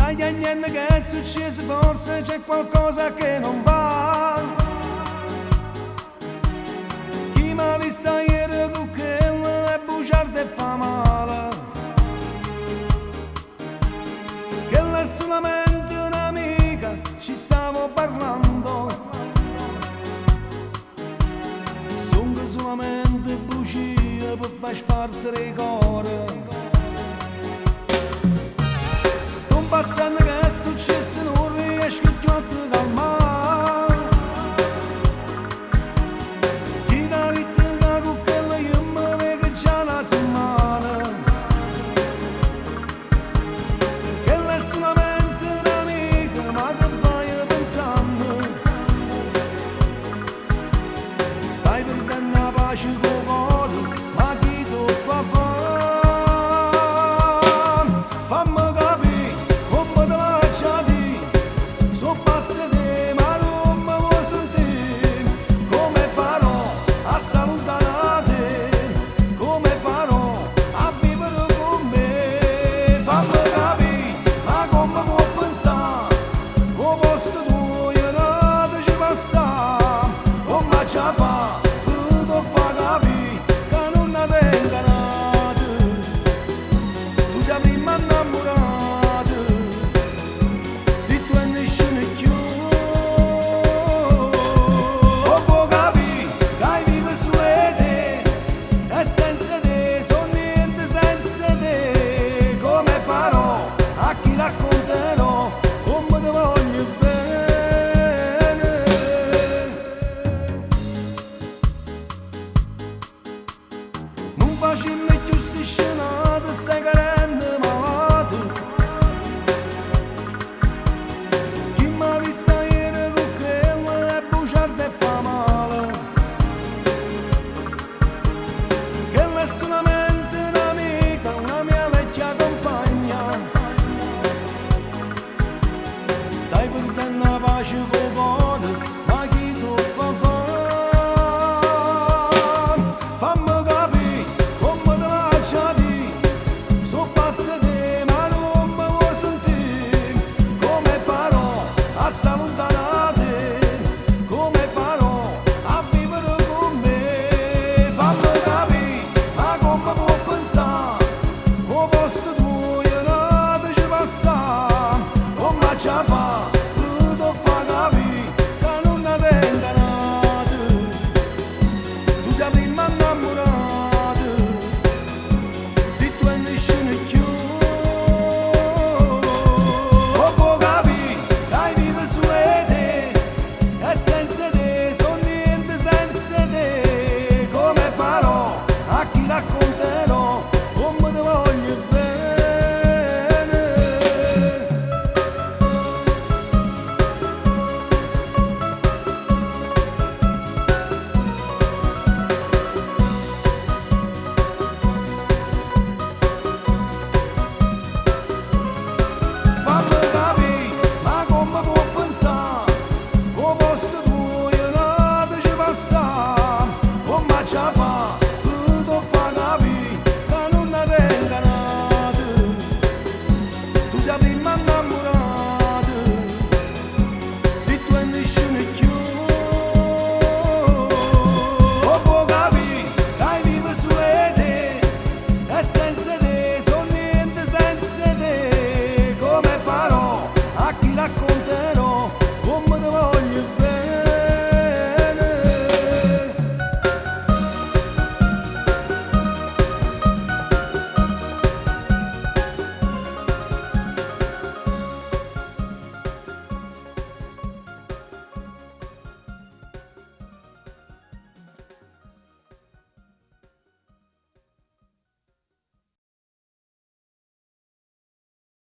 Sai a niente che è successo, forse c'è qualcosa che non va. Chi mi ha visto ieri con quello è bugiardo e fa male. Quella è solamente un'amica, ci stavo parlando. Sono solamente bugie per far spartere i cuori. Sto impazzendo che è successo, non riesco più a te calmare. Chi da litiga con quello io mi vedo già una settimana. Quella è solamente un'amica, ma che vai pensando? Stai perdendo la pace con cuore, ma chi ti fa fare? Fammi capire come te la faccia dire, sono pazzo di te ma non mi vuoi sentire. Come farò a stare lontano da te, come farò a vivere con me? Fammi capire, ma come può pensare, con posto tuo io non ci può stare, come ci fa?